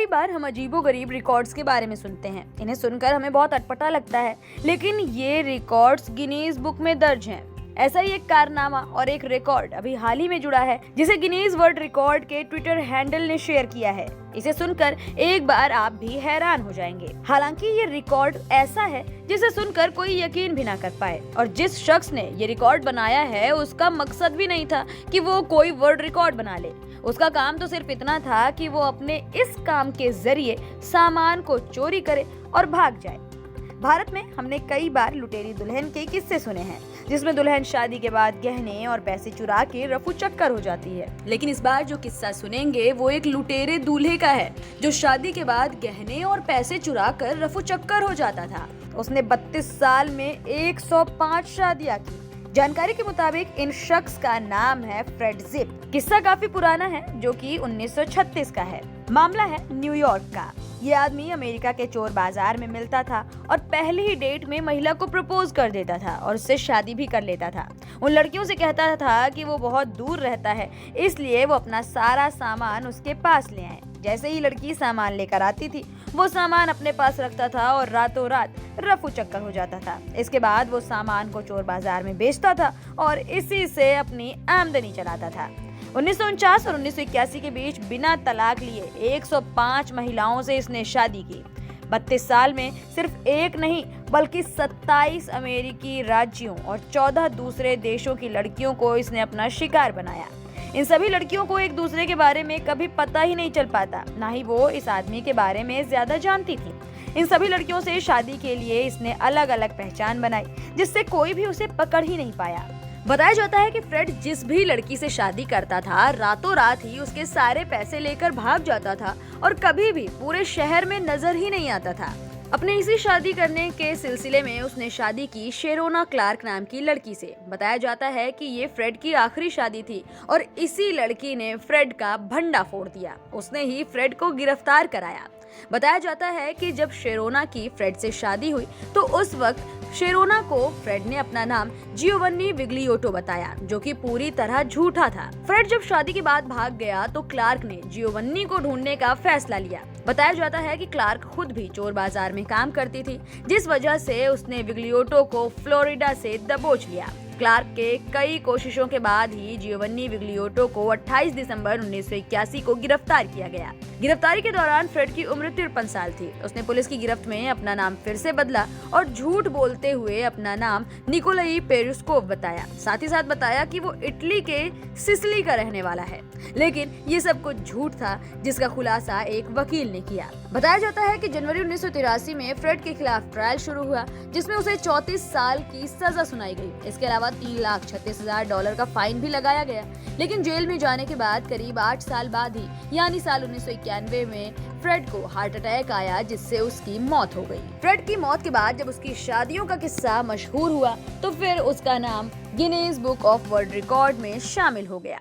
कई बार हम अजीबोगरीब रिकॉर्ड्स के बारे में सुनते हैं। इन्हें सुनकर हमें बहुत अटपटा लगता है, लेकिन ये रिकॉर्ड्स गिनीज बुक में दर्ज हैं। ऐसा ही एक कारनामा और एक रिकॉर्ड अभी हाल ही में जुड़ा है, जिसे गिनीज वर्ल्ड रिकॉर्ड के ट्विटर हैंडल ने शेयर किया है। इसे सुनकर एक बार आप भी हैरान हो जाएंगे। हालांकि ये रिकॉर्ड ऐसा है जिसे सुनकर कोई यकीन भी ना कर पाए, और जिस शख्स ने ये रिकॉर्ड बनाया है उसका मकसद भी नहीं था कि वो कोई वर्ल्ड रिकॉर्ड बना ले। उसका काम तो सिर्फ इतना था कि वो अपने इस काम के जरिए सामान को चोरी करे और भाग जाए। भारत में हमने कई बार लुटेरी दुल्हन के किस्से सुने हैं, जिसमें दुल्हन शादी के बाद गहने और पैसे चुरा के रफू चक्कर हो जाती है। लेकिन इस बार जो किस्सा सुनेंगे वो एक लुटेरे दूल्हे का है, जो शादी के बाद गहने और पैसे चुरा कर रफू चक्कर हो जाता था। उसने 32 साल में 105 शादियां की। जानकारी के मुताबिक इन शख्स का नाम है फ्रेड जिप। किस्सा काफी पुराना है, जो कि 1936 का है। मामला है न्यूयॉर्क का। ये आदमी अमेरिका के चोर बाजार में मिलता था और पहली ही डेट में महिला को प्रपोज कर देता था और उससे शादी भी कर लेता था। उन लड़कियों से कहता था कि वो बहुत दूर रहता है, इसलिए वो अपना सारा सामान उसके पास ले आए। जैसे ही लड़की सामान लेकर आती थी, वो सामान अपने पास रखता था और रातों रात रफू चक्कर हो जाता था। इसके बाद वो सामान को चोर बाजार में बेचता था और इसी से अपनी आमदनी चलाता था। 1949 और 1981 के बीच बिना तलाक लिए 105 महिलाओं से इसने शादी की। 32 साल में सिर्फ एक नहीं बल्कि 27 अमेरिकी राज्यों और 14 दूसरे देशों की लड़कियों को इसने अपना शिकार बनाया। इन सभी लड़कियों को एक दूसरे के बारे में कभी पता ही नहीं चल पाता, ना ही वो इस आदमी के बारे में ज्यादा जानती थी। इन सभी लड़कियों से शादी के लिए इसने अलग अलग पहचान बनाई, जिससे कोई भी उसे पकड़ ही नहीं पाया। बताया जाता है कि फ्रेड जिस भी लड़की से शादी करता था, रातों रात ही उसके सारे पैसे लेकर भाग जाता था और कभी भी पूरे शहर में नजर ही नहीं आता था। अपने इसी शादी करने के सिलसिले में उसने शादी की शेरोना क्लार्क नाम की लड़की से। बताया जाता है कि ये फ्रेड की आखिरी शादी थी और इसी लड़की ने फ्रेड का भंडा फोड़ दिया। उसने ही फ्रेड को गिरफ्तार कराया। बताया जाता है कि जब शेरोना की फ्रेड से शादी हुई तो उस वक्त शेरोना को फ्रेड ने अपना नाम जियोवन्नी विग्लियोटो बताया, जो कि पूरी तरह झूठा था। फ्रेड जब शादी के बाद भाग गया तो क्लार्क ने जियोवन्नी को ढूंढने का फैसला लिया। बताया जाता है कि क्लार्क खुद भी चोर बाजार में काम करती थी, जिस वजह से उसने विग्लियोटो को फ्लोरिडा से दबोच लिया। क्लार्क के कई कोशिशों के बाद ही जियोवन्नी विग्लियोटो को 28 दिसंबर 1981 को गिरफ्तार किया गया। गिरफ्तारी के दौरान फ्रेड की उम्र 53 साल थी। उसने पुलिस की गिरफ्त में अपना नाम फिर से बदला और झूठ बोलते हुए अपना नाम निकोलाई पेरुस्कोव बताया। साथ ही साथ बताया कि वो इटली के सिसिली का रहने वाला है, लेकिन ये सब कुछ झूठ था, जिसका खुलासा एक वकील ने किया। बताया जाता है कि जनवरी 1983 में फ्रेड के खिलाफ ट्रायल शुरू हुआ, जिसमें उसे 34 साल की सजा सुनाई गई। इसके अलावा $3,36,000 का फाइन भी लगाया गया। लेकिन जेल में जाने के बाद करीब 8 साल बाद ही, यानी साल 1991 में फ्रेड को हार्ट अटैक आया, जिससे उसकी मौत हो गई। फ्रेड की मौत के बाद जब उसकी शादियों का किस्सा मशहूर हुआ तो फिर उसका नाम Guinness book of world record में शामिल हो गया।